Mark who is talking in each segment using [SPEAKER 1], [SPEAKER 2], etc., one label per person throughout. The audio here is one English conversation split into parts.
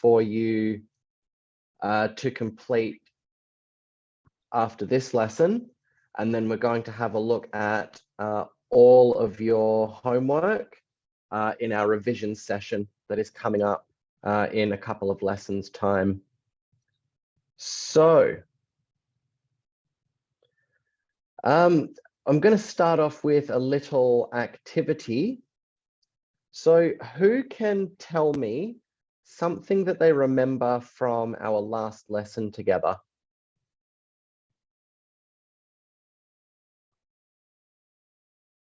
[SPEAKER 1] for you to complete after this lesson. And then we're going to have a look at all of your homework in our revision session that is coming up in a couple of lessons time. So I'm going to start off with a little activity. So who can tell me something that they remember from our last lesson together?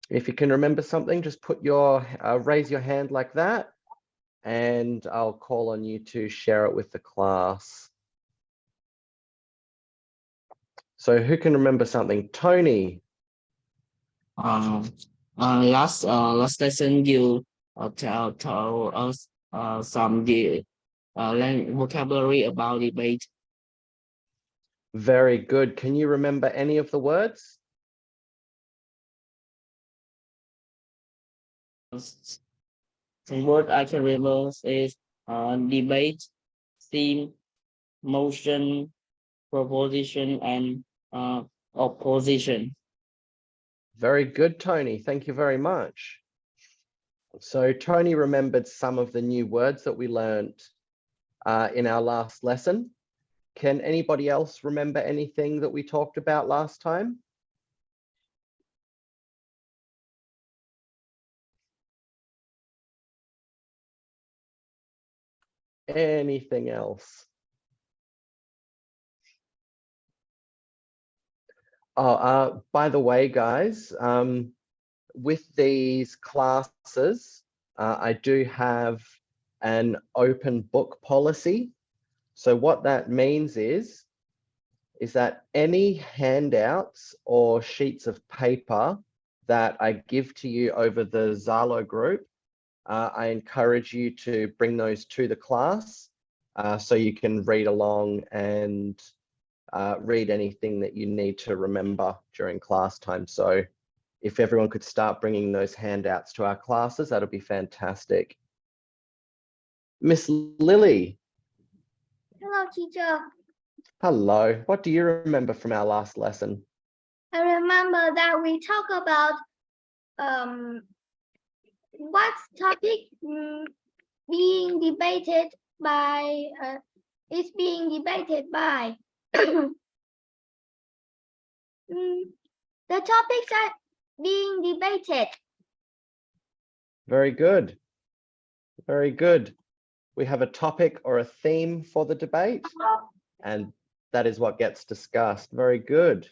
[SPEAKER 1] If you can remember something, just put your raise your hand like that, and I'll call on you to share it with the class. So who can remember something? Tony.
[SPEAKER 2] Last lesson you tell us some vocabulary about debate.
[SPEAKER 1] Very good. Can you remember any of the words?
[SPEAKER 2] Some word I can remember is debate, theme, motion, proposition, and opposition.
[SPEAKER 1] Very good, Tony. Thank you very much. So Tony remembered some of the new words that we learned in our last lesson. Can anybody else remember anything that we talked about last time? Anything else? Oh, by the way, guys, with these classes, I do have an open book policy. So what that means is that any handouts or sheets of paper that I give to you over the Zalo group, I encourage you to bring those to the class so you can read along and read anything that you need to remember during class time. So if everyone could start bringing those handouts to our classes, that'll be fantastic. Miss Lily.
[SPEAKER 3] Hello, teacher.
[SPEAKER 1] Hello. What do you remember from our last lesson?
[SPEAKER 3] I remember that we talk about what topic being debated by is being debated by the topics are being debated.
[SPEAKER 1] Very good. Very good. We have a topic or a theme for the debate, and that is what gets discussed. Very good.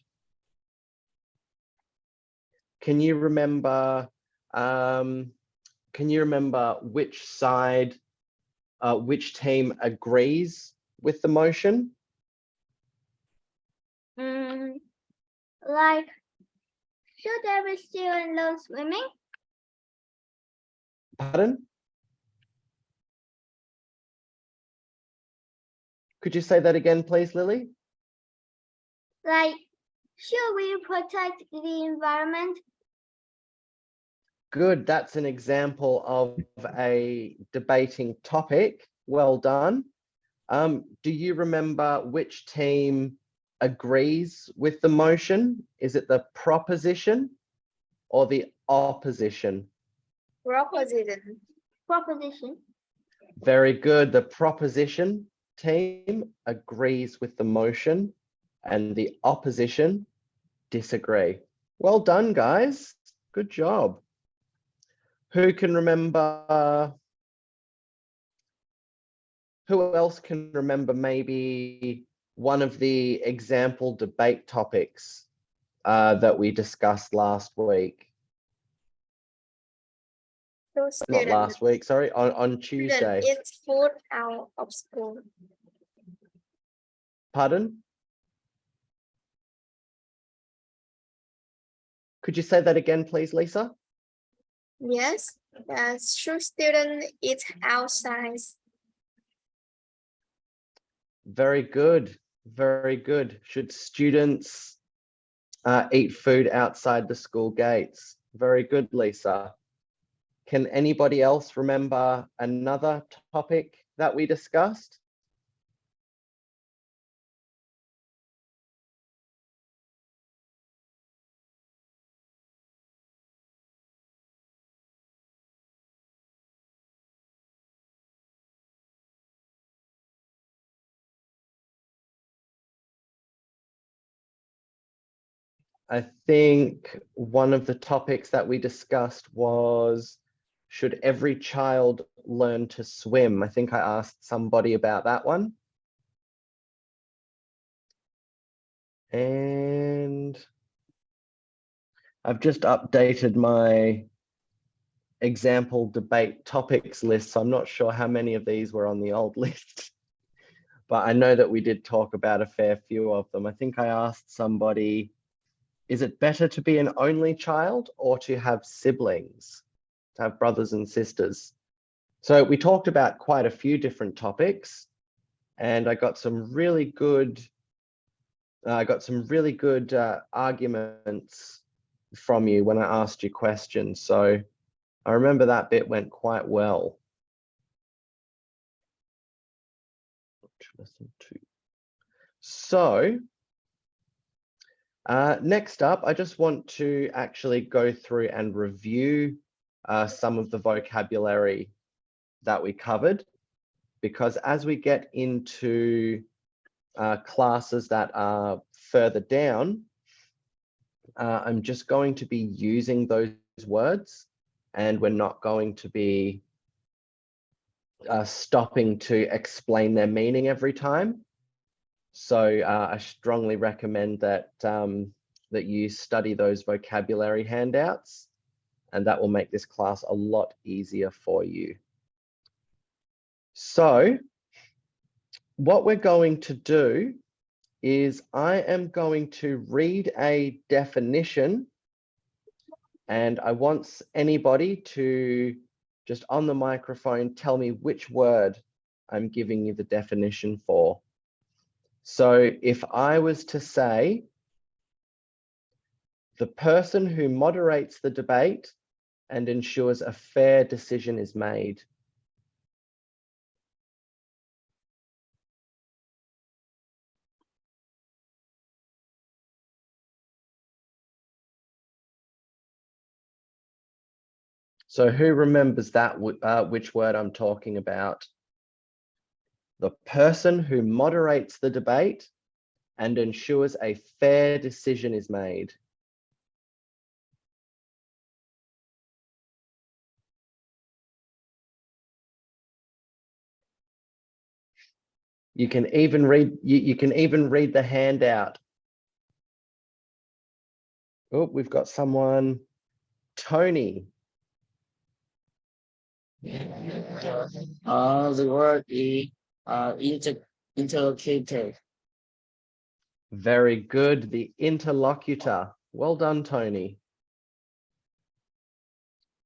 [SPEAKER 1] Can you remember which side, which team agrees with the motion?
[SPEAKER 3] Like, should every student learn swimming?
[SPEAKER 1] Pardon? Could you say that again, please, Lily?
[SPEAKER 3] Like, should we protect the environment?
[SPEAKER 1] Good, that's an example of a debating topic. Well done. Do you remember which team agrees with the motion? Is it the proposition or the opposition?
[SPEAKER 3] Proposition. Proposition.
[SPEAKER 1] Very good. The proposition team agrees with the motion and the opposition disagree. Well done, guys. Good job. Who can remember? Who else can remember maybe one of the example debate topics that we discussed last week? Not last week, sorry, on Tuesday.
[SPEAKER 3] It's food out of school.
[SPEAKER 1] Pardon? Could you say that again, please, Lisa?
[SPEAKER 3] Yes, should students eat outside?
[SPEAKER 1] Very good, very good. Should students eat food outside the school gates? Very good, Lisa. Can anybody else remember another topic that we discussed? I think one of the topics that we discussed was, should every child learn to swim? I think I asked somebody about that one. And I've just updated my example debate topics list, so I'm not sure how many of these were on the old list. But I know that we did talk about a fair few of them. I think I asked somebody, is it better to be an only child or to have siblings, to have brothers and sisters? So we talked about quite a few different topics, and I got some really good arguments from you when I asked you questions. So I remember that bit went quite well. So next up, I just want to actually go through and review some of the vocabulary that we covered, because as we get into classes that are further down, I'm just going to be using those words, and we're not going to be stopping to explain their meaning every time. So I strongly recommend that that you study those vocabulary handouts, and that will make this class a lot easier for you. So what we're going to do is I am going to read a definition, and I want anybody to just on the microphone tell me which word I'm giving you the definition for. So if I was to say, the person who moderates the debate and ensures a fair decision is made. So who remembers that, which word I'm talking about? The person who moderates the debate and ensures a fair decision is made. You can even read, you can even read the handout. Oh, we've got someone, Tony.
[SPEAKER 2] The word is interlocutor.
[SPEAKER 1] Very good, the interlocutor. Well done, Tony.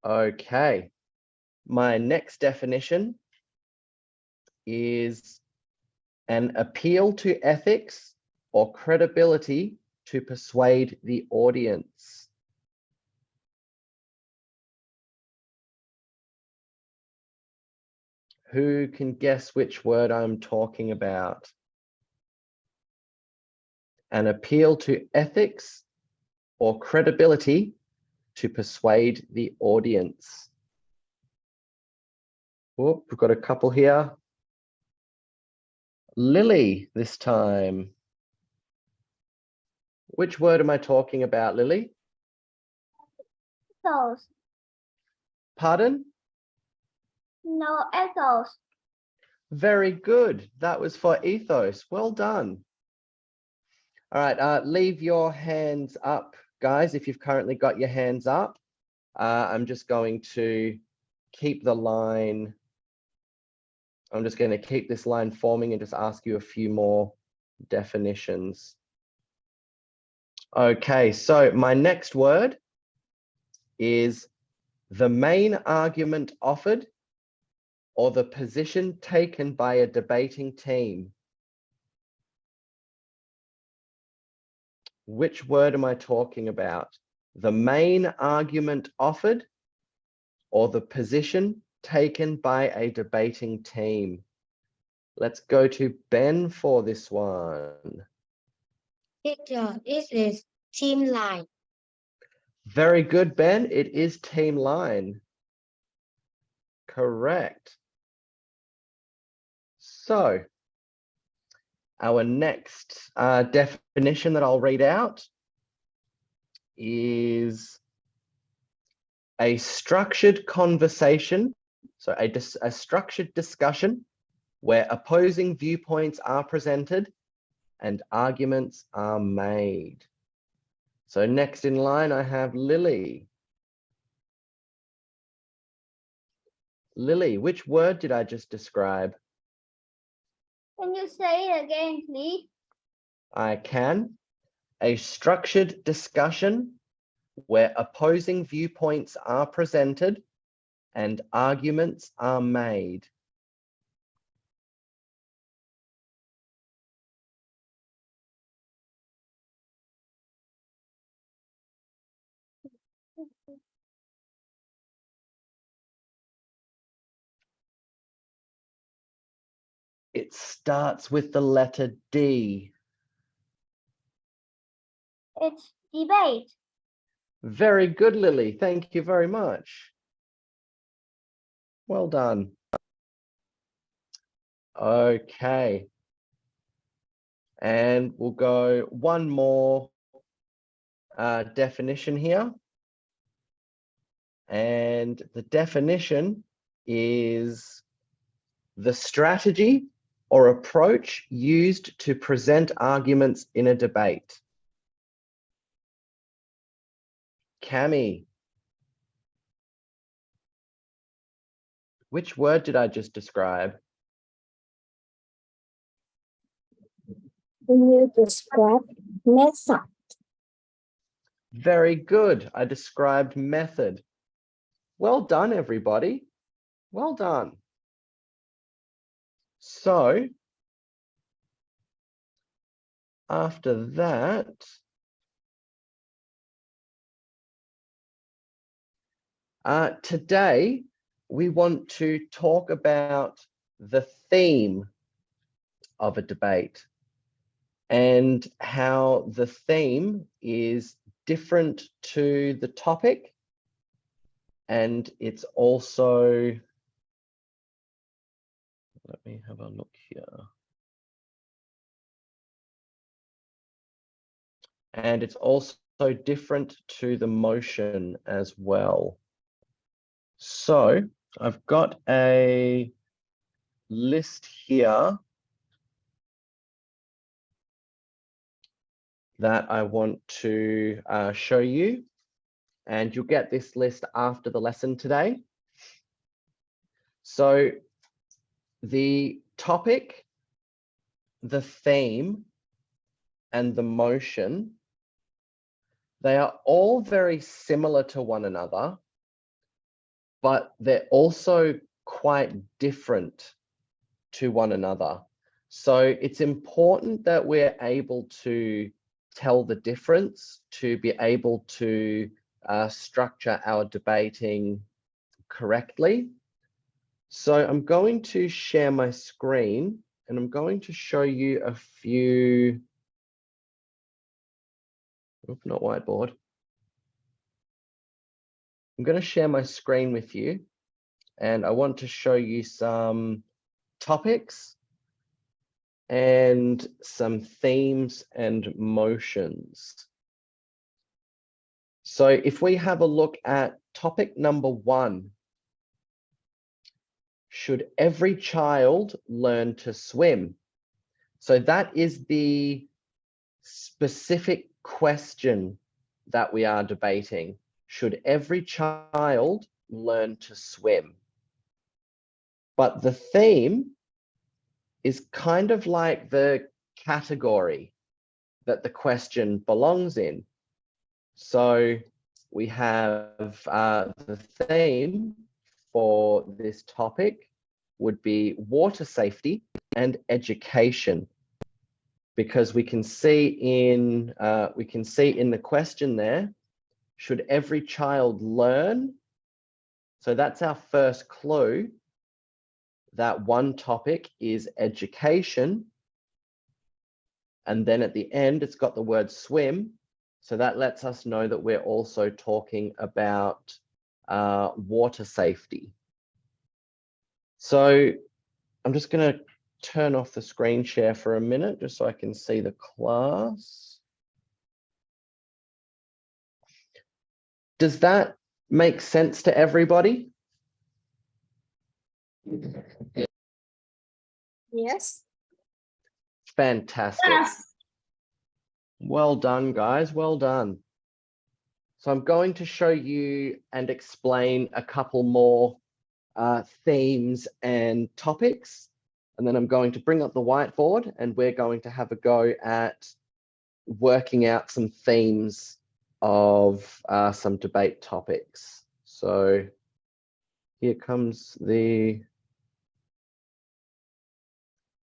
[SPEAKER 1] Okay, my next definition is an appeal to ethics or credibility to persuade the audience. Who can guess which word I'm talking about? An appeal to ethics or credibility to persuade the audience. Oh, we've got a couple here. Lily this time. Which word am I talking about, Lily?
[SPEAKER 3] Ethos.
[SPEAKER 1] Pardon?
[SPEAKER 3] No, ethos.
[SPEAKER 1] Very good. That was for ethos. Well done. All right, leave your hands up, guys, if you've currently got your hands up. I'm just going to keep the line. I'm just going to keep this line forming and just ask you a few more definitions. Okay, so my next word is the main argument offered or the position taken by a debating team. Which word am I talking about? The main argument offered or the position taken by a debating team? Let's go to Ben for this one.
[SPEAKER 3] Teacher, this is team line.
[SPEAKER 1] Very good, Ben. It is team line. Correct. So our next definition that I'll read out is a structured conversation. So a structured discussion where opposing viewpoints are presented and arguments are made. So next in line, I have Lily. Lily, which word did I just describe?
[SPEAKER 3] Can you say it again, please?
[SPEAKER 1] I can. A structured discussion where opposing viewpoints are presented and arguments are made. It starts with the letter D.
[SPEAKER 3] It's debate.
[SPEAKER 1] Very good, Lily. Thank you very much. Well done. Okay. And we'll go one more definition here. And the definition is the strategy or approach used to present arguments in a debate. Cami, which word did I just describe?
[SPEAKER 3] You describe method.
[SPEAKER 1] Very good. I described method. Well done, everybody. Well done. So after that, today we want to talk about the theme of a debate and how the theme is different to the topic, and it's also, let me have a look here. And it's also different to the motion as well. So I've got a list here that I want to show you, and you'll get this list after the lesson today. So the topic, the theme, and the motion, they are all very similar to one another, but they're also quite different to one another. So it's important that we're able to tell the difference, to be able to structure our debating correctly. So I'm going to share my screen and I'm going to show you a few, not whiteboard. I'm going to share my screen with you and I want to show you some topics and some themes and motions. So if we have a look at topic number 1, should every child learn to swim? So that is the specific question that we are debating. Should every child learn to swim? But the theme is kind of like the category that the question belongs in. So we have the theme for this topic would be water safety and education, because we can see in the question there, should every child learn? So that's our first clue. that one topic is education. And then at the end, it's got the word swim. So that lets us know that we're also talking about water safety. So I'm just going to turn off the screen share for a minute, just so I can see the class. Does that make sense to everybody?
[SPEAKER 3] Yes.
[SPEAKER 1] Fantastic.
[SPEAKER 3] Yes.
[SPEAKER 1] Well done, guys. Well done. So I'm going to show you and explain a couple more themes and topics. And then I'm going to bring up the whiteboard and we're going to have a go at working out some themes of some debate topics. So here comes the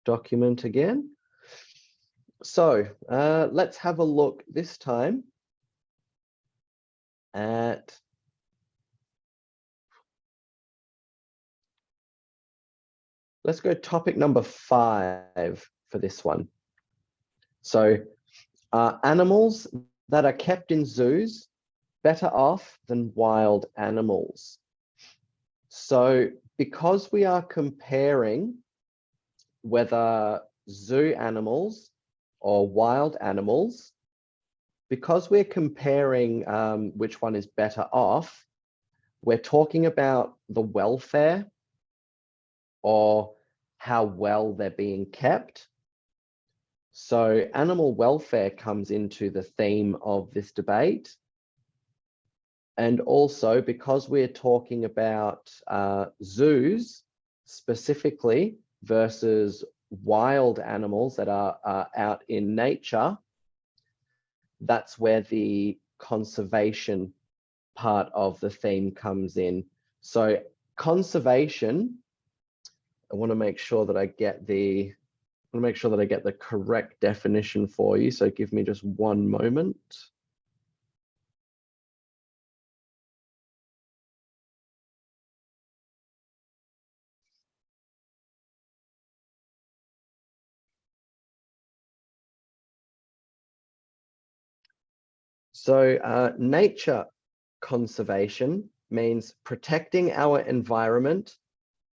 [SPEAKER 1] document again. So let's have a look this time at let's go topic number 5 for this one. So animals that are kept in zoos better off than wild animals. So because we are comparing whether zoo animals or wild animals, because we're comparing which one is better off, we're talking about the welfare or how well they're being kept. So animal welfare comes into the theme of this debate. And also because we're talking about zoos specifically versus wild animals that are out in nature, that's where the conservation part of the theme comes in. So conservation, I want to make sure that I get the correct definition for you. So give me just one moment. So nature conservation means protecting our environment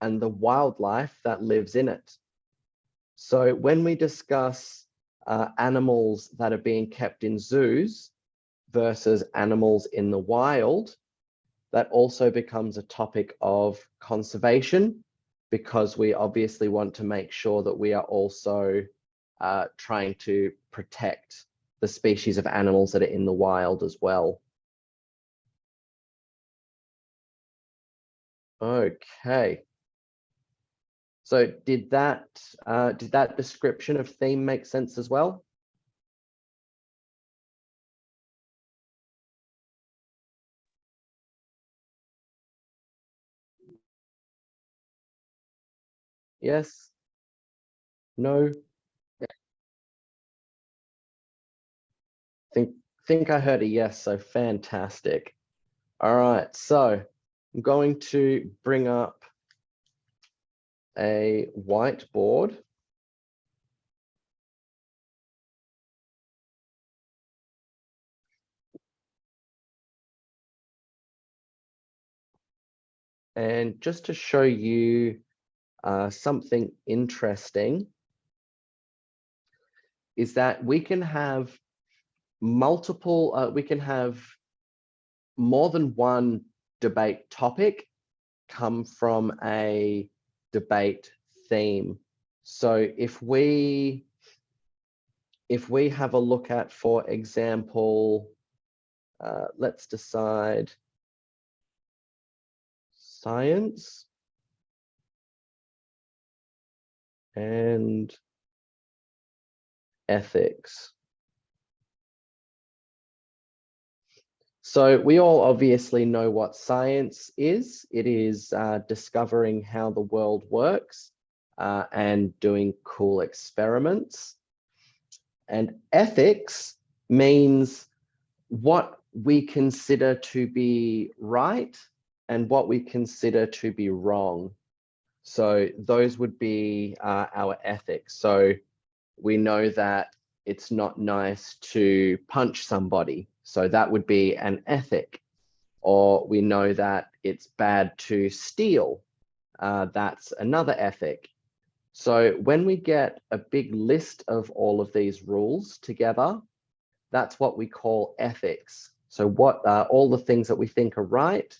[SPEAKER 1] and the wildlife that lives in it. So when we discuss animals that are being kept in zoos versus animals in the wild, that also becomes a topic of conservation, because we obviously want to make sure that we are also trying to protect the species of animals that are in the wild as well. Okay. So did that description of theme make sense as well? Yes? No? Think I heard a yes, so fantastic. All right, so I'm going to bring up a whiteboard. And just to show you something interesting is that we can have we can have more than one debate topic come from a debate theme. So if we have a look at, for example, let's decide science and ethics. So we all obviously know what science is. It is discovering how the world works and doing cool experiments. And ethics means what we consider to be right and what we consider to be wrong. So those would be our ethics. So we know that it's not nice to punch somebody. So that would be an ethic. Or we know that it's bad to steal. That's another ethic. So when we get a big list of all of these rules together, that's what we call ethics. So what are all the things that we think are right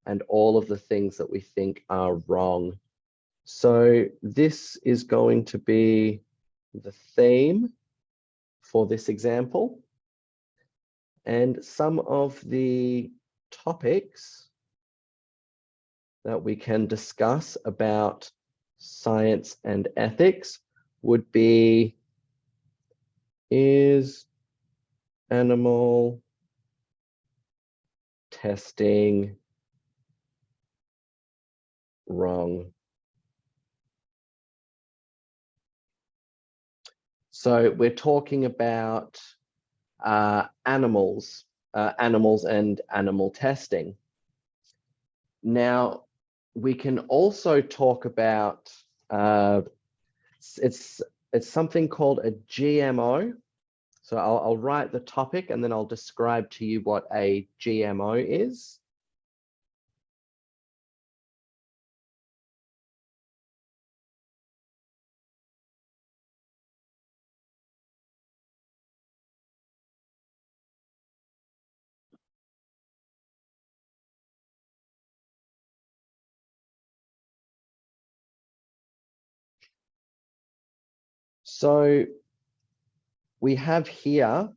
[SPEAKER 1] and all of the things that we think are wrong. So this is going to be the theme for this example. And some of the topics that we can discuss about science and ethics would be, is animal testing wrong? So we're talking about animals and animal testing. Now, we can also talk about, it's something called a GMO. So I'll write the topic and then I'll describe to you what a GMO is. So we have here,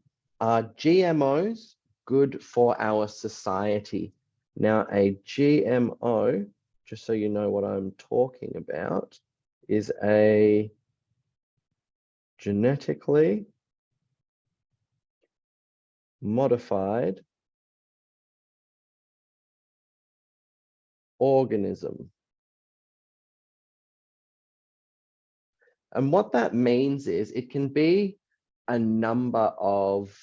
[SPEAKER 1] are GMOs good for our society? Now, a GMO, just so you know what I'm talking about, is a genetically modified organism. And what that means is it can be a number of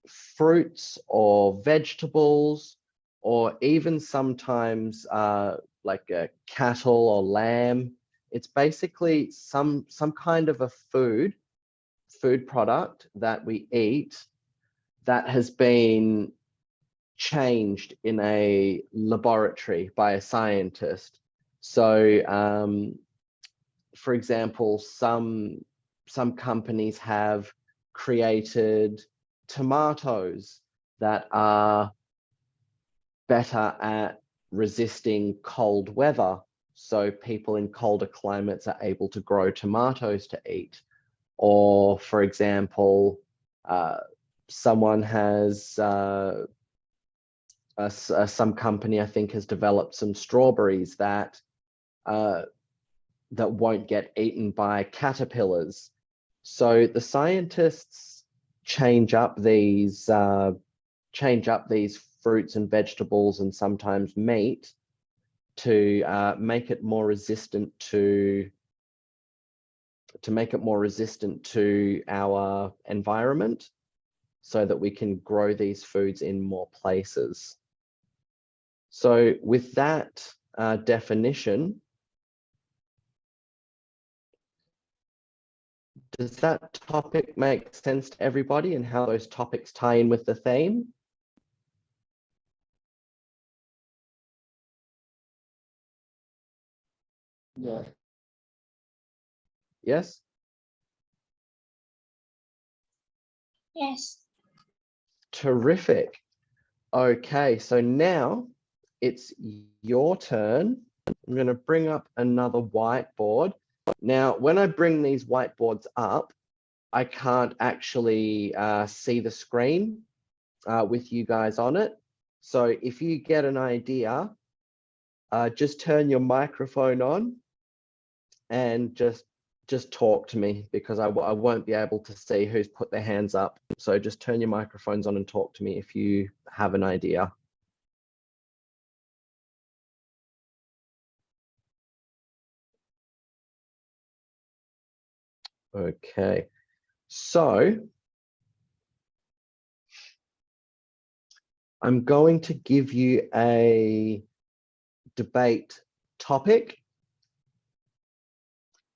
[SPEAKER 1] fruits or vegetables, or even sometimes like a cattle or lamb. It's basically some kind of a food product that we eat that has been changed in a laboratory by a scientist. So for example, some companies have created tomatoes that are better at resisting cold weather. So people in colder climates are able to grow tomatoes to eat. Or for example, someone has, some company I think has developed some strawberries that that won't get eaten by caterpillars. So the scientists change up these fruits and vegetables and sometimes meat to make it more resistant to our environment, so that we can grow these foods in more places. So with that definition, does that topic make sense to everybody and how those topics tie in with the theme?
[SPEAKER 2] Yeah.
[SPEAKER 1] Yes?
[SPEAKER 3] Yes.
[SPEAKER 1] Terrific. Okay, so now it's your turn. I'm going to bring up another whiteboard. Now, when I bring these whiteboards up, I can't actually see the screen with you guys on it. So if you get an idea, just turn your microphone on and just talk to me, because I won't be able to see who's put their hands up. So just turn your microphones on and talk to me if you have an idea. Okay, so I'm going to give you a debate topic,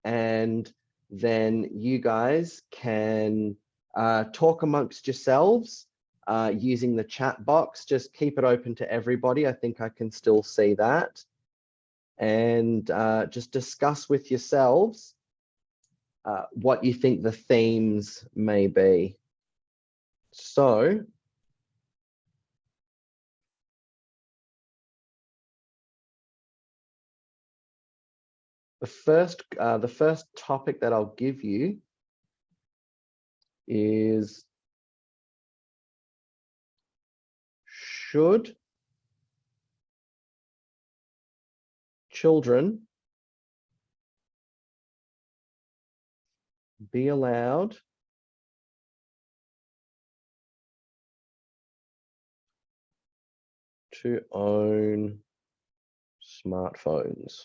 [SPEAKER 1] and then you guys can talk amongst yourselves using the chat box. Just keep it open to everybody. I think I can still see that. And just discuss with yourselves what you think the themes may be. So, the first topic that I'll give you is, should children be allowed to own smartphones?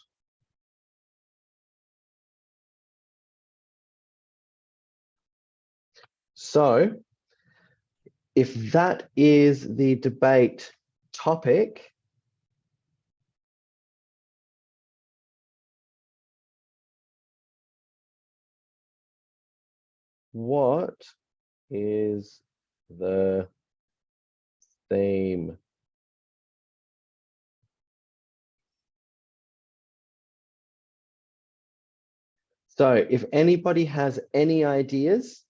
[SPEAKER 1] So, if that is the debate topic, what is the theme? So if anybody has any ideas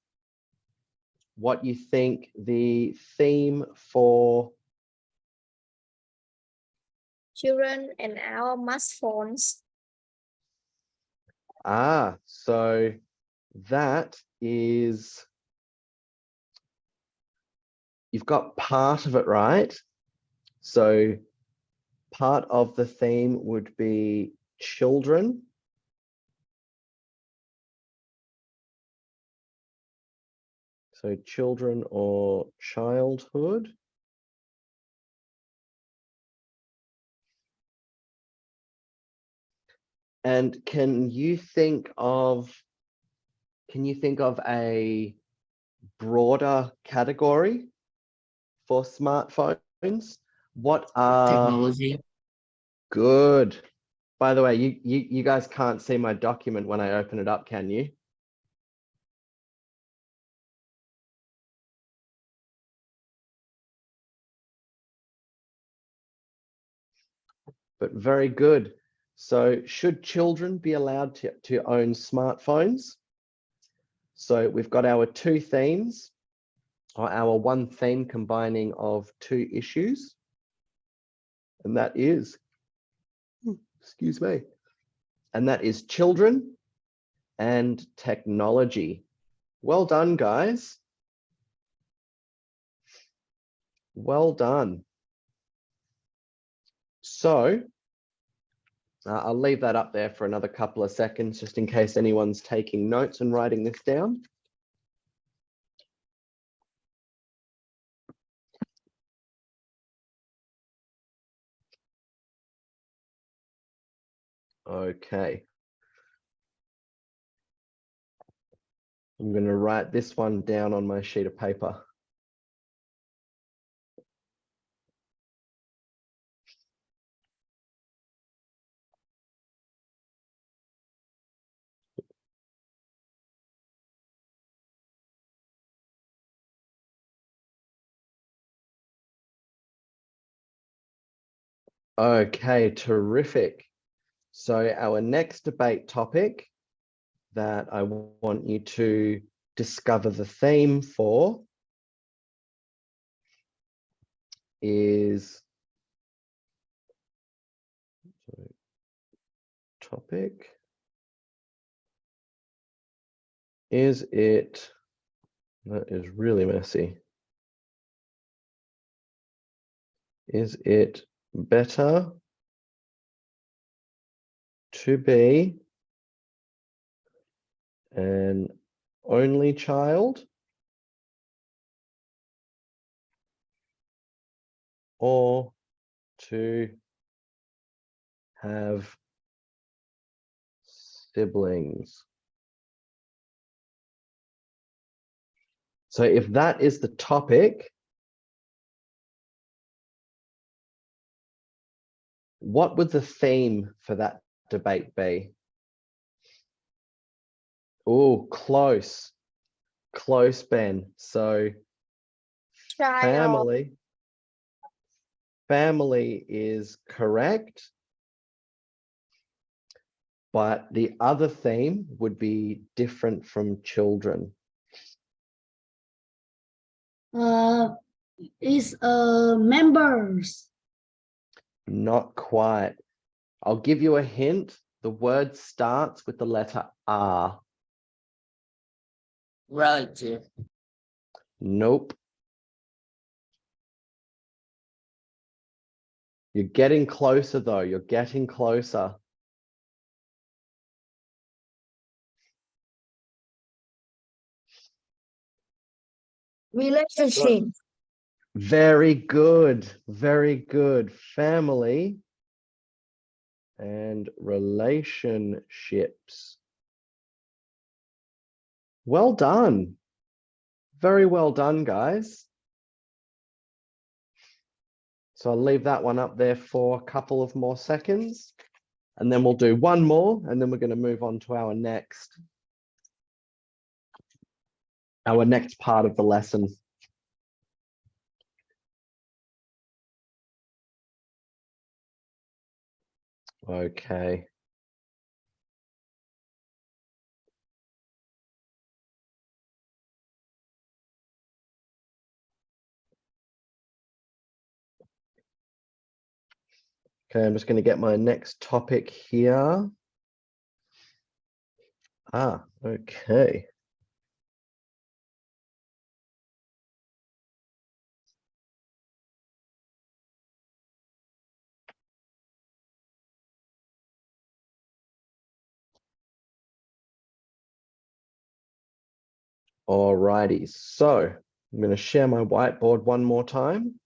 [SPEAKER 1] what you think the theme for
[SPEAKER 3] Children and our smartphones.
[SPEAKER 1] So that is, you've got part of it right. So part of the theme would be children. So children or childhood. And can you think of a broader category for smartphones? What are
[SPEAKER 2] Technology.
[SPEAKER 1] good? By the way, you guys can't see my document when I open it up, can you? But very good. So should children be allowed to own smartphones? So we've got our two themes, or our one theme combining of two issues. And that is, excuse me, and that is children and technology. Well done, guys. Well done. So I'll leave that up there for another couple of seconds, just in case anyone's taking notes and writing this down. Okay. I'm going to write this one down on my sheet of paper. Okay, terrific. So our next debate topic that I want you to discover the theme for is topic. Is it, that is really messy. Is it better to be an only child or to have siblings? So if that is the topic, what would the theme for that debate be? Oh, close. Close, Ben. So
[SPEAKER 3] Child.
[SPEAKER 1] family is correct. But the other theme would be different from children.
[SPEAKER 4] Is members.
[SPEAKER 1] Not quite. I'll give you a hint. The word starts with the letter R.
[SPEAKER 2] Relative.
[SPEAKER 1] Nope. You're getting closer though. You're getting closer.
[SPEAKER 4] Relationship.
[SPEAKER 1] Very good. Very good. Family and relationships. Well done. Very well done, guys. So I'll leave that one up there for a couple of more seconds, and then we'll do one more, and then we're going to move on to our next part of the lesson. Okay. Okay, I'm just going to get my next topic here. Okay. Alrighty, so I'm going to share my whiteboard one more time.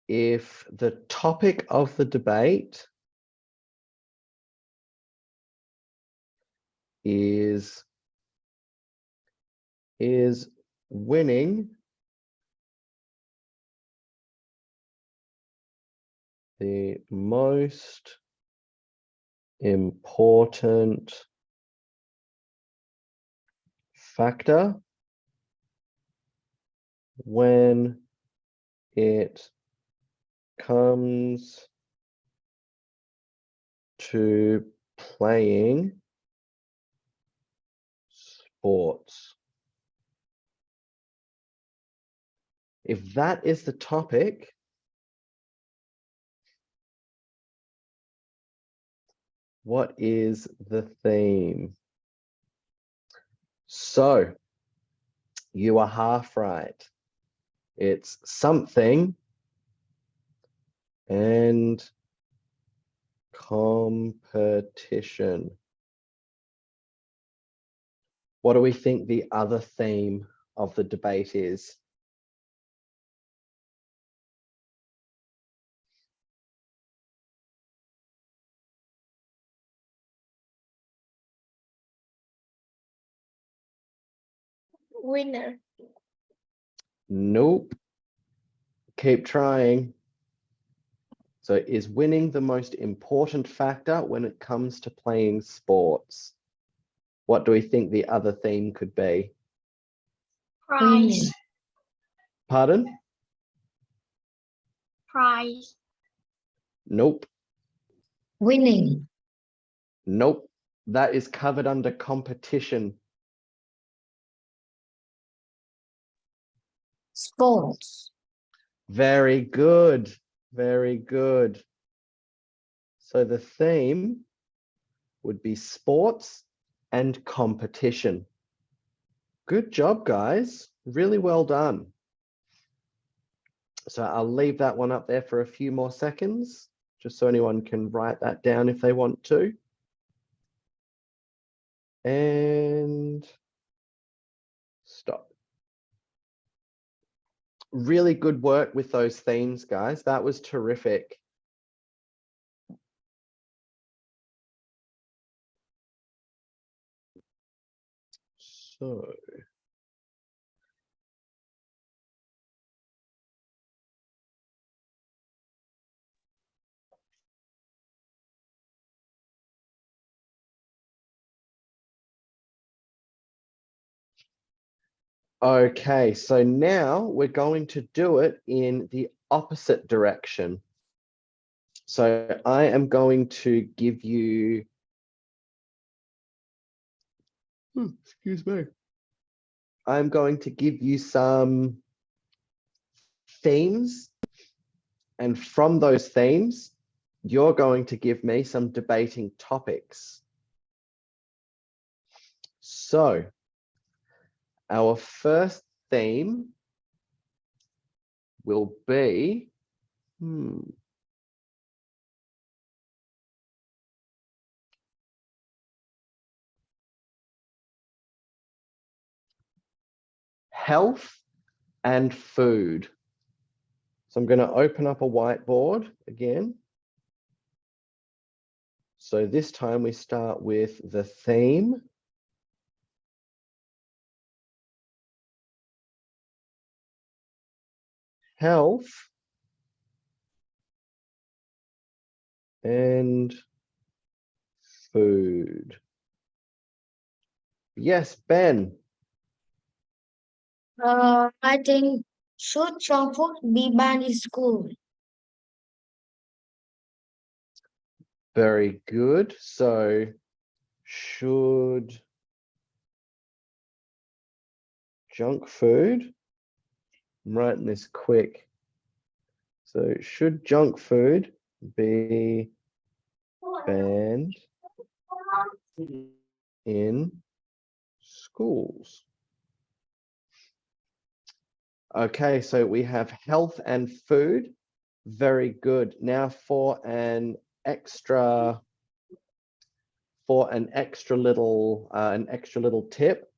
[SPEAKER 1] If the topic of the debate is winning the most important factor when it comes to playing sports. If that is the topic, what is the theme? So you are half right. It's something and competition. What do we think the other theme of the debate is?
[SPEAKER 3] Winner.
[SPEAKER 1] Nope. Keep trying. So is winning the most important factor when it comes to playing sports? What do we think the other theme could be?
[SPEAKER 3] Prize.
[SPEAKER 1] Pardon?
[SPEAKER 3] Prize.
[SPEAKER 1] Nope.
[SPEAKER 4] Winning.
[SPEAKER 1] Nope. That is covered under competition.
[SPEAKER 4] Sports.
[SPEAKER 1] Very good. Very good. So the theme would be sports and competition. Good job, guys. Really well done. So I'll leave that one up there for a few more seconds, just so anyone can write that down if they want to. And stop. Really good work with those themes, guys. That was terrific. So Okay, so now we're going to do it in the opposite direction. So I am going to give you, excuse me. I'm going to give you some themes, and from those themes, you're going to give me some debating topics. So our first theme will be, health and food. So I'm going to open up a whiteboard again. So this time we start with the theme. Health and food. Yes, Ben.
[SPEAKER 4] I think should junk food be banned in school?
[SPEAKER 1] Very good. So should junk food, I'm writing this quick. So should junk food be banned in schools? Okay, so we have health and food. Very good. Now for an extra little tip,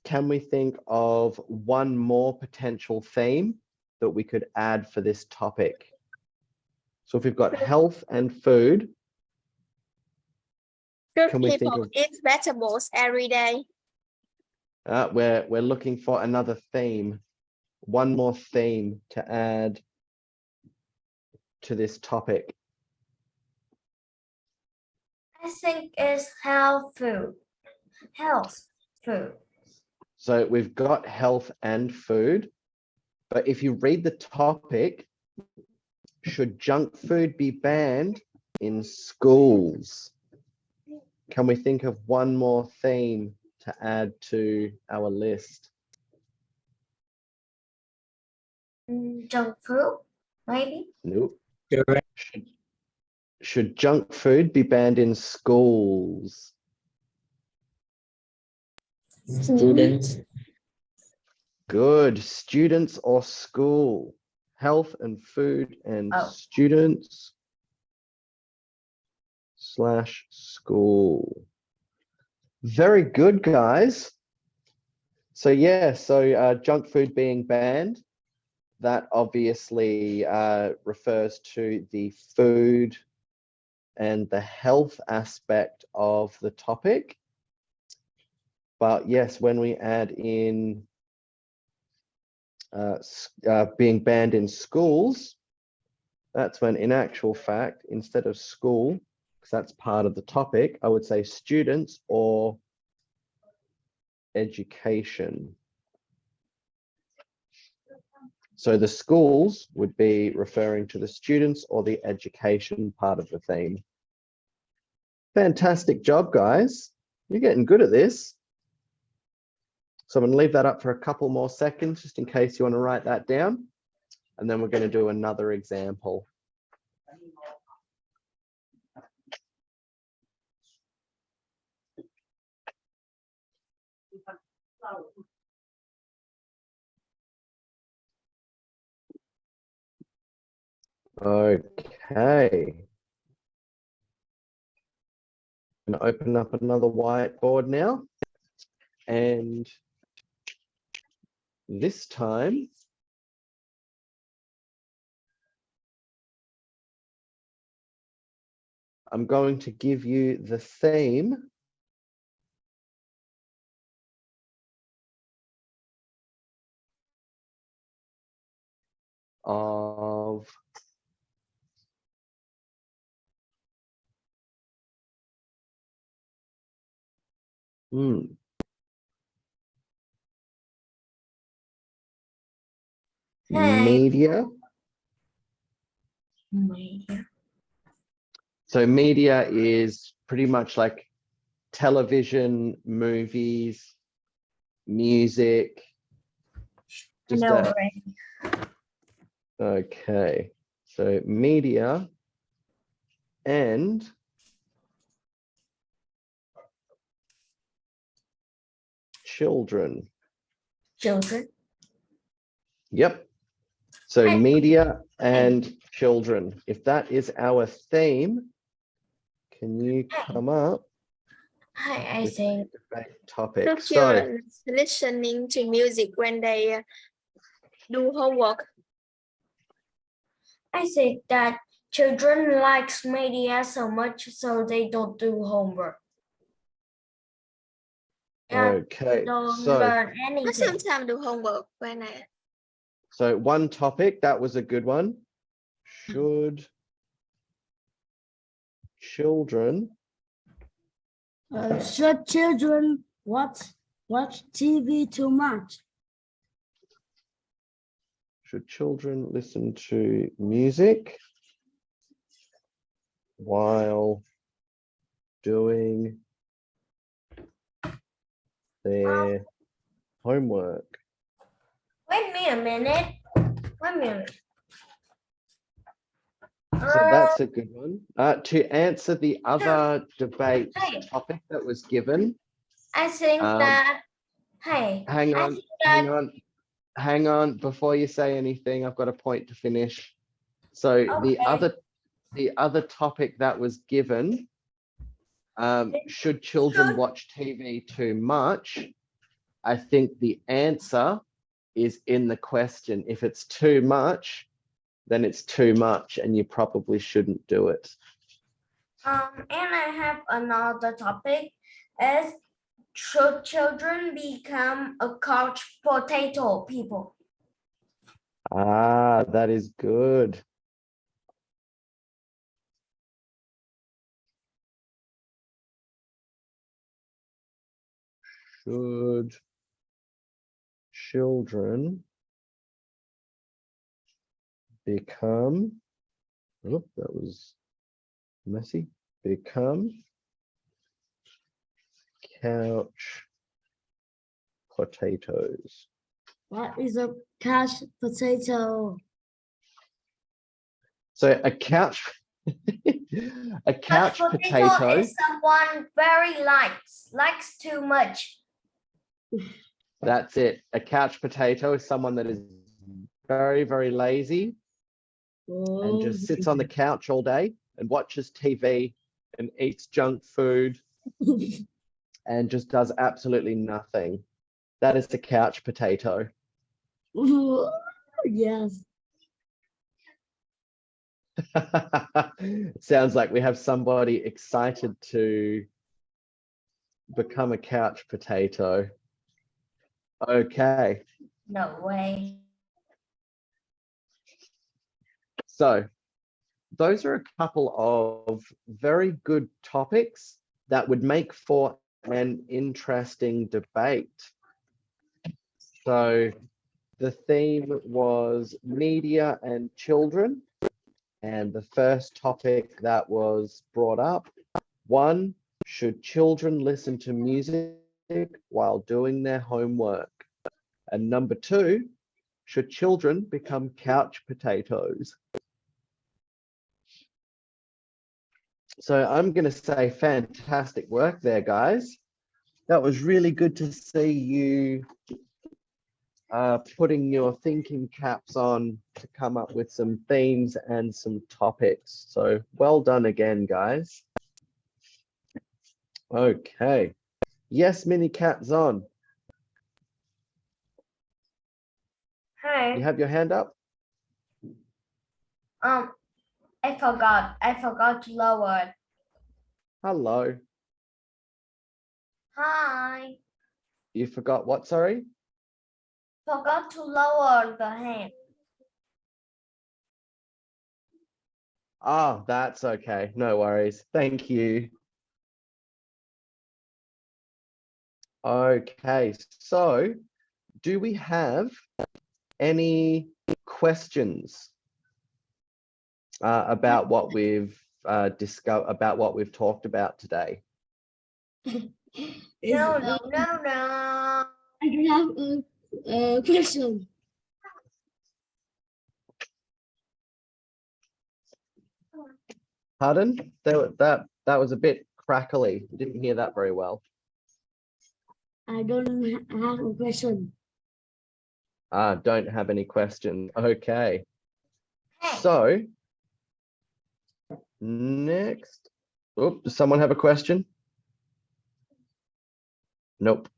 [SPEAKER 1] can we think of one more potential theme that we could add for this topic? So if we've got health and food,
[SPEAKER 3] Should
[SPEAKER 1] can we think
[SPEAKER 3] people
[SPEAKER 1] of
[SPEAKER 3] eat vegetables every day?
[SPEAKER 1] we're looking for another theme, one more theme to add to this topic.
[SPEAKER 3] I think it's health food. Health food.
[SPEAKER 1] So we've got health and food, but if you read the topic, should junk food be banned in schools? Can we think of one more theme to add to our list?
[SPEAKER 3] Junk food, maybe?
[SPEAKER 1] Nope. Should junk food be banned in schools?
[SPEAKER 2] Students.
[SPEAKER 1] Good. Students or school? Health and food and students / school. Very good, guys. So yeah, so junk food being banned, that obviously refers to the food and the health aspect of the topic. But yes, when we add in being banned in schools, that's when in actual fact, instead of school, because that's part of the topic, I would say students or education. So the schools would be referring to the students or the education part of the theme. Fantastic job, guys. You're getting good at this. So I'm going to leave that up for a couple more seconds, just in case you want to write that down. And then we're going to do another example. Okay. I'm going to open up another whiteboard now. And this time, I'm going to give you the theme of Media.
[SPEAKER 4] Media.
[SPEAKER 1] So media is pretty much like television, movies, music. Just
[SPEAKER 4] No,
[SPEAKER 1] a-
[SPEAKER 4] right.
[SPEAKER 1] okay. So media and children.
[SPEAKER 4] Children.
[SPEAKER 1] Yep. So
[SPEAKER 4] And-
[SPEAKER 1] media and children. If that is our theme, can you come up
[SPEAKER 4] I
[SPEAKER 1] with
[SPEAKER 4] think
[SPEAKER 1] a debate topic?
[SPEAKER 3] So
[SPEAKER 1] So
[SPEAKER 3] children listening to music when they do homework.
[SPEAKER 4] that children likes media so much so they don't do homework. And
[SPEAKER 1] okay.
[SPEAKER 4] don't
[SPEAKER 1] So
[SPEAKER 4] learn
[SPEAKER 3] I
[SPEAKER 4] anything.
[SPEAKER 3] sometimes do homework when I
[SPEAKER 1] so one topic, that was a good one. Should children
[SPEAKER 5] Should children watch TV too much?
[SPEAKER 1] should children listen to music while doing their homework?
[SPEAKER 4] Wait me a minute. Wait a minute.
[SPEAKER 1] So that's a good one. To answer the other debate
[SPEAKER 4] Hey.
[SPEAKER 1] topic that was given,
[SPEAKER 4] I think that
[SPEAKER 1] hang
[SPEAKER 4] I
[SPEAKER 1] on,
[SPEAKER 4] think
[SPEAKER 1] hang
[SPEAKER 4] that
[SPEAKER 1] on, hang on. Before you say anything, I've got a point to finish. So the
[SPEAKER 4] Okay.
[SPEAKER 1] other topic that was given, should children
[SPEAKER 4] Should-
[SPEAKER 1] watch TV too much? I think the answer is in the question. If it's too much, then it's too much and you probably shouldn't do it.
[SPEAKER 4] and I have another topic is should children become a couch potato people?
[SPEAKER 1] Ah, that is good. Should children become, oh, that was messy, become couch potatoes?
[SPEAKER 5] What is a couch potato?
[SPEAKER 1] So a couch, a couch potato,
[SPEAKER 4] is someone very likes too much.
[SPEAKER 1] that's it. A couch potato is someone that is very, very lazy and just sits on the couch all day and watches TV and eats junk food and just does absolutely nothing. That is the couch potato.
[SPEAKER 5] Yes.
[SPEAKER 1] Sounds like we have somebody excited to become a couch potato. Okay,
[SPEAKER 4] No way.
[SPEAKER 1] so those are a couple of very good topics that would make for an interesting debate. So the theme was media and children. And the first topic that was brought up, one, should children listen to music while doing their homework? And number two, should children become couch potatoes? So I'm going to say fantastic work there, guys. That was really good to see you putting your thinking caps on to come up with some themes and some topics. So well done again, guys. Okay. Yes, Mini Cat's on.
[SPEAKER 4] Hi.
[SPEAKER 1] You have your hand up?
[SPEAKER 4] I forgot to lower it.
[SPEAKER 1] Hello.
[SPEAKER 4] Hi.
[SPEAKER 1] You forgot what, sorry?
[SPEAKER 4] Forgot to lower the hand.
[SPEAKER 1] Oh, that's okay. No worries. Thank you. Okay, so do we have any questions about what we've discovered, about what we've talked about today?
[SPEAKER 4] No, no, no, no.
[SPEAKER 5] I do have a question.
[SPEAKER 1] Pardon? That was a bit crackly. Didn't hear that very well.
[SPEAKER 5] I don't have a question.
[SPEAKER 1] Don't have any questions. Okay. So next, does someone have a question? Nope.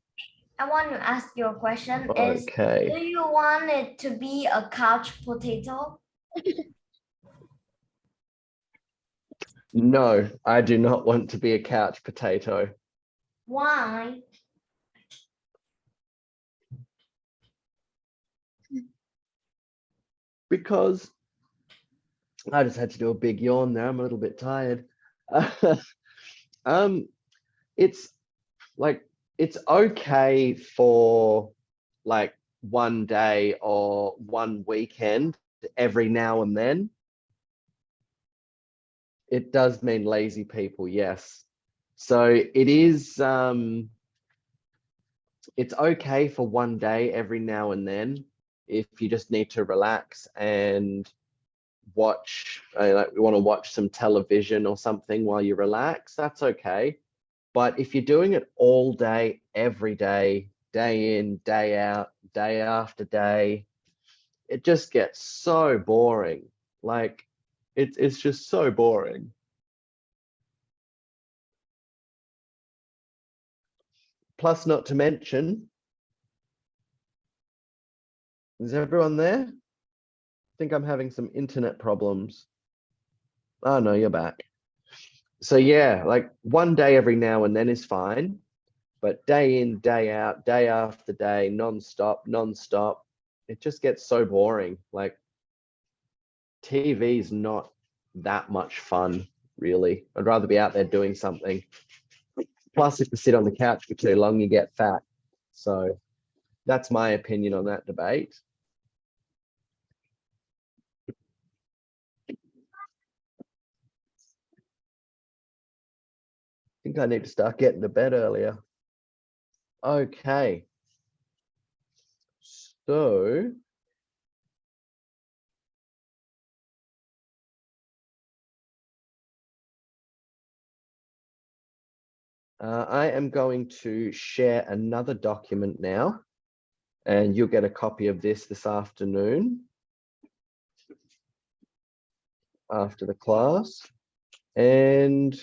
[SPEAKER 4] I want to ask you a question. Is do
[SPEAKER 1] Okay.
[SPEAKER 4] you want it to be a couch potato?
[SPEAKER 1] No, I do not want to be a couch potato.
[SPEAKER 4] Why?
[SPEAKER 1] Because I just had to do a big yawn there. I'm a little bit tired. It's like, it's okay for like one day or one weekend every now and then. It does mean lazy people, yes. So it is, it's okay for one day every now and then if you just need to relax and watch, like we want to watch some television or something while you relax, that's okay. But if you're doing it all day, every day, day in, day out, day after day, it just gets so boring. Like it's just so boring. Plus, not to mention, is everyone there? I think I'm having some internet problems. Oh no, you're back. So yeah, like one day every now and then is fine, but day in, day out, day after day, non-stop, it just gets so boring. Like TV is not that much fun, really. I'd rather be out there doing something. Plus, if you sit on the couch for too long, you get fat. So that's my opinion on that debate. I think I need to start getting to bed earlier. Okay. So I am going to share another document now, and you'll get a copy of this afternoon after the class. And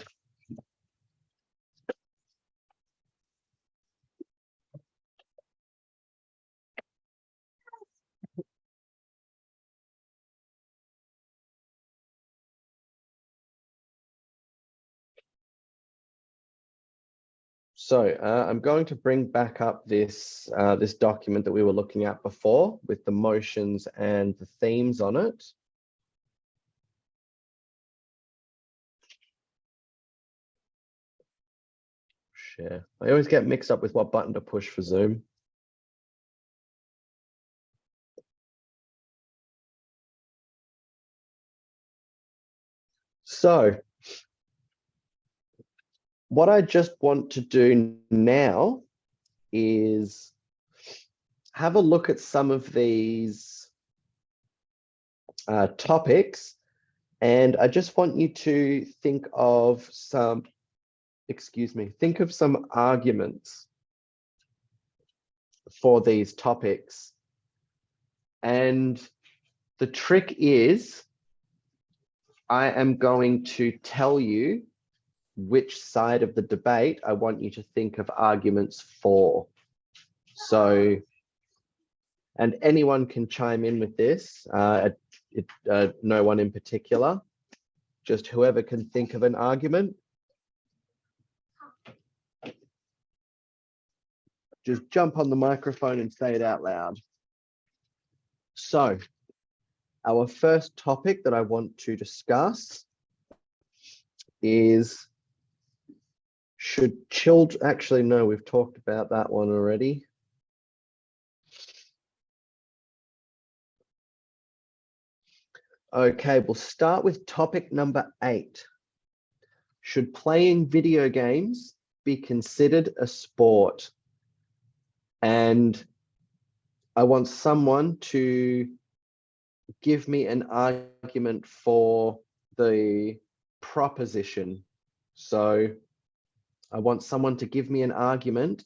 [SPEAKER 1] so I'm going to bring back up this this document that we were looking at before with the motions and the themes on it. Share. I always get mixed up with what button to push for Zoom. So what I just want to do now is have a look at some of these topics, and I just want you to think of some, think of some arguments for these topics. And the trick is, I am going to tell you which side of the debate I want you to think of arguments for. So, and anyone can chime in with this, no one in particular, just whoever can think of an argument. Just jump on the microphone and say it out loud. So, our first topic that I want to discuss is, should children, actually, no, we've talked about that one already. Okay, we'll start with topic number 8. Should playing video games be considered a sport? And I want someone to give me an argument for the proposition. So I want someone to give me an argument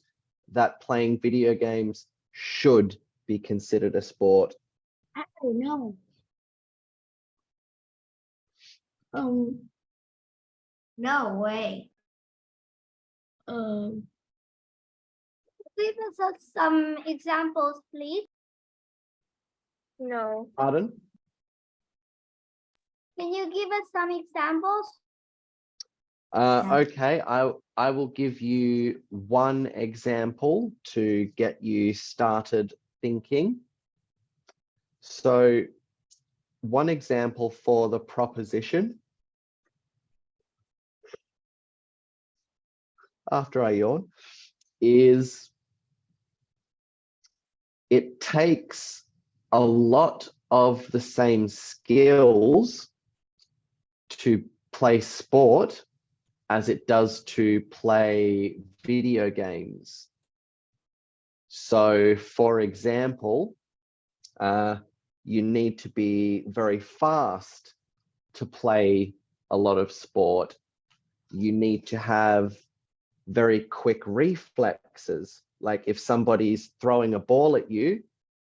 [SPEAKER 1] that playing video games should be considered a sport.
[SPEAKER 5] I don't know.
[SPEAKER 4] No way.
[SPEAKER 5] Um,
[SPEAKER 6] Give us some examples, please.
[SPEAKER 3] No.
[SPEAKER 1] Pardon?
[SPEAKER 6] Can you give us some examples?
[SPEAKER 1] Okay, I will give you one example to get you started thinking. So one example for the proposition, after I yawn, is it takes a lot of the same skills to play sport as it does to play video games. So, for example, you need to be very fast to play a lot of sport. You need to have very quick reflexes. Like if somebody's throwing a ball at you,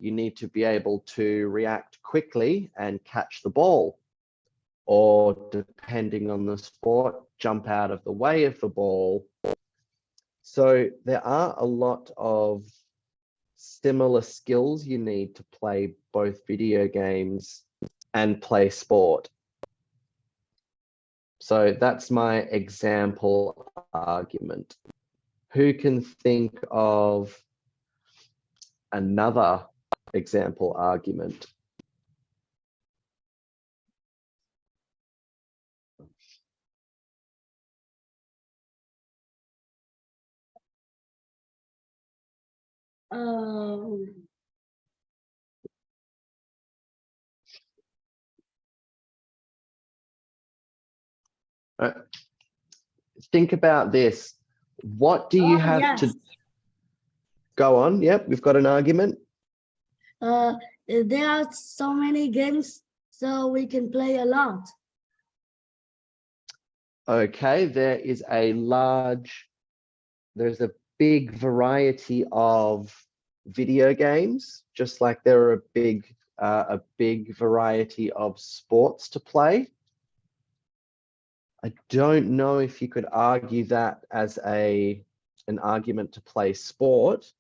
[SPEAKER 1] you need to be able to react quickly and catch the ball. Or depending on the sport, jump out of the way of the ball. So there are a lot of similar skills you need to play both video games and play sport. So that's my example argument. Who can think of another example argument? Think about this. What do you have
[SPEAKER 5] yes.
[SPEAKER 1] to go on? Yep, we've got an argument.
[SPEAKER 5] There are so many games, so we can play a lot.
[SPEAKER 1] Okay, there's a big variety of video games, just like there are a big variety of sports to play. I don't know if you could argue that as an argument to play sport,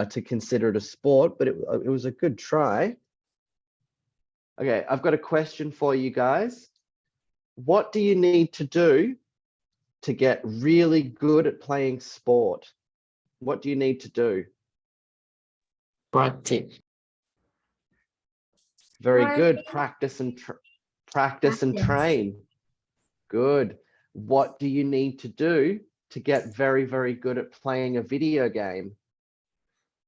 [SPEAKER 1] to consider it a sport, but it was a good try. Okay, I've got a question for you guys. What do you need to do to get really good at playing sport? What do you need to do?
[SPEAKER 2] Practice.
[SPEAKER 1] Very
[SPEAKER 4] Learn.
[SPEAKER 1] good. Practice and train. Good. What do you need to do to get very, very good at playing a video game?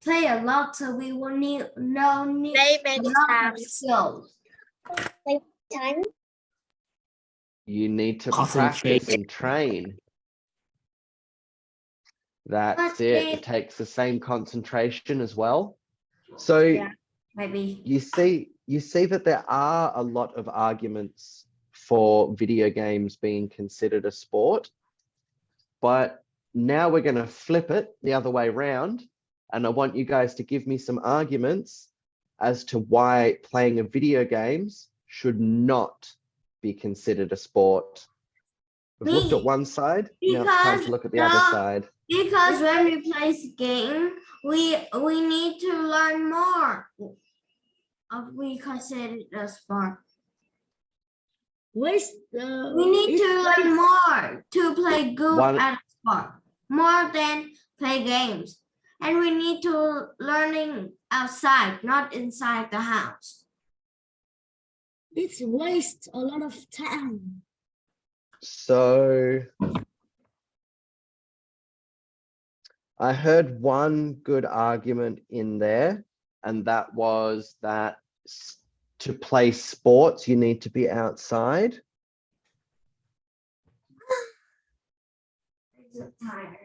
[SPEAKER 4] Play a lot, so we will need
[SPEAKER 3] Play
[SPEAKER 4] a
[SPEAKER 3] many
[SPEAKER 4] lot of
[SPEAKER 3] times.
[SPEAKER 4] skills.
[SPEAKER 6] Time.
[SPEAKER 1] You need to
[SPEAKER 2] Concentrate.
[SPEAKER 1] practice and train. That's
[SPEAKER 4] But
[SPEAKER 1] it. It takes the same concentration as well. So
[SPEAKER 4] Yeah. Maybe.
[SPEAKER 1] you see that there are a lot of arguments for video games being considered a sport, but now we're going to flip it the other way around, and I want you guys to give me some arguments as to why playing a video games should not be considered a sport. We've looked at one side, now it's time to look at the other side.
[SPEAKER 4] Because when we play this game, we need to learn more. We consider it a sport. We need to learn more to play good at sport, more than play games. And we need to learning outside, not inside the house.
[SPEAKER 5] It's waste a lot of time.
[SPEAKER 1] So I heard one good argument in there, and that was that to play sports, you need to be outside.
[SPEAKER 4] I'm so tired.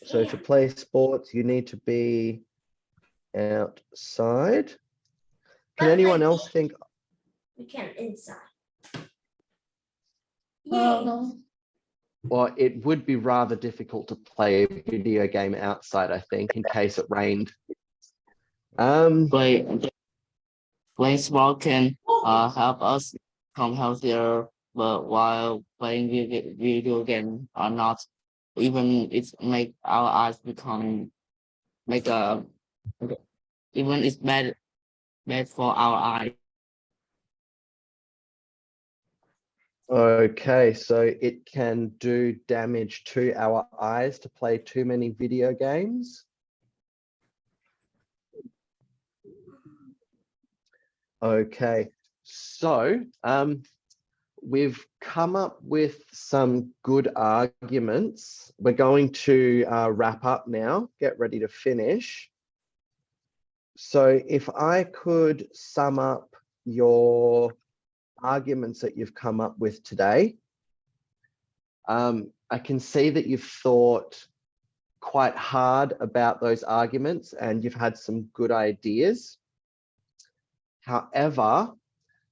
[SPEAKER 1] So to play sports, you need to be outside. Can
[SPEAKER 4] But
[SPEAKER 1] anyone
[SPEAKER 4] maybe-
[SPEAKER 1] else think?
[SPEAKER 4] We can inside.
[SPEAKER 1] Well, it would be rather difficult to play a video game outside, I think, in case it rained.
[SPEAKER 2] Play sport can help us become healthier, but while playing video game or not, even it make our eyes become even it's bad for our eyes.
[SPEAKER 1] Okay, so it can do damage to our eyes to play too many video games. Okay, so we've come up with some good arguments. We're going to wrap up now, get ready to finish. So if I could sum up your arguments that you've come up with today, I can see that you've thought quite hard about those arguments and you've had some good ideas. However,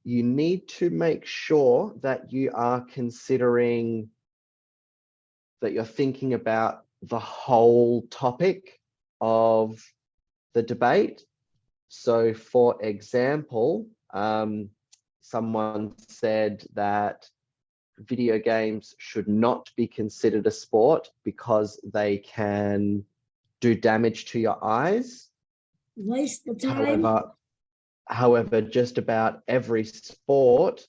[SPEAKER 1] you need to make sure that you are considering, that you're thinking about the whole topic of the debate. So for example, someone said that video games should not be considered a sport because they can do damage to your eyes.
[SPEAKER 5] Waste the time.
[SPEAKER 1] However, just about every sport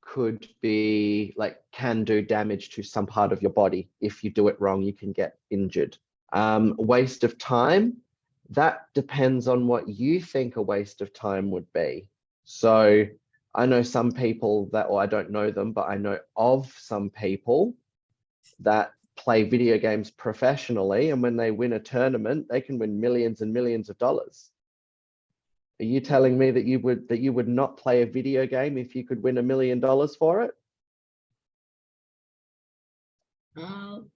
[SPEAKER 1] could be can do damage to some part of your body. If you do it wrong, you can get injured. Waste of time, that depends on what you think a waste of time would be. So I know some people that, or I don't know them, but I know of some people that play video games professionally, and when they win a tournament, they can win millions and millions of dollars. Are you telling me that you would not play a video game if you could win $1 million for it?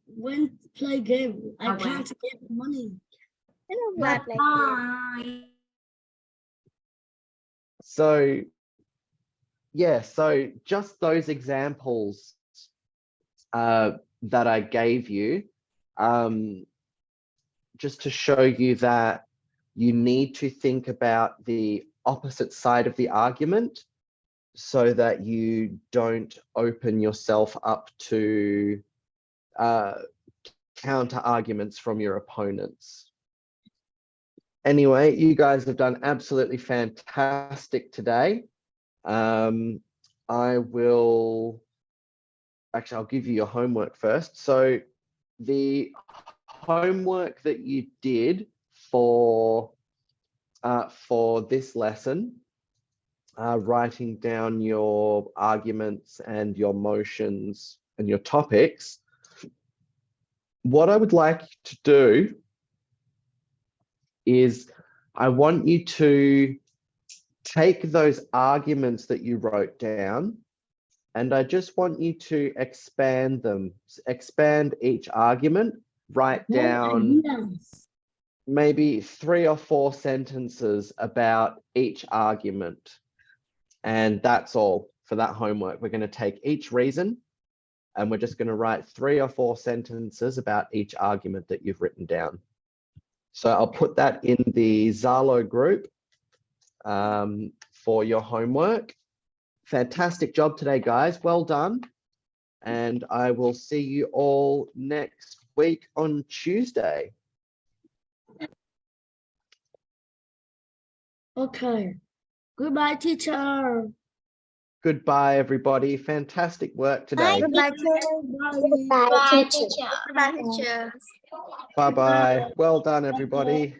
[SPEAKER 5] When play game, I can't get money.
[SPEAKER 3] I don't like
[SPEAKER 4] Bye.
[SPEAKER 1] So yeah, so just those examples that I gave you, just to show you that you need to think about the opposite side of the argument so that you don't open yourself up to counter arguments from your opponents. Anyway, you guys have done absolutely fantastic today. I'll give you your homework first. So the homework that you did for this lesson, writing down your arguments and your motions and your topics, what I would like you to do is I want you to take those arguments that you wrote down, and I just want you to expand them, expand each argument, write down maybe 3 or 4 sentences about each argument. And that's all for that homework. We're going to take each reason and we're just going to write 3 or 4 sentences about each argument that you've written down. So I'll put that in the Zalo group for your homework. Fantastic job today, guys. Well done. And I will see you all next week on Tuesday.
[SPEAKER 5] Okay. Goodbye, teacher.
[SPEAKER 1] Goodbye, everybody. Fantastic work today.
[SPEAKER 3] Goodbye, teacher.
[SPEAKER 6] Bye, teacher.
[SPEAKER 3] Goodbye, teacher.
[SPEAKER 1] Bye-bye. Well done, everybody.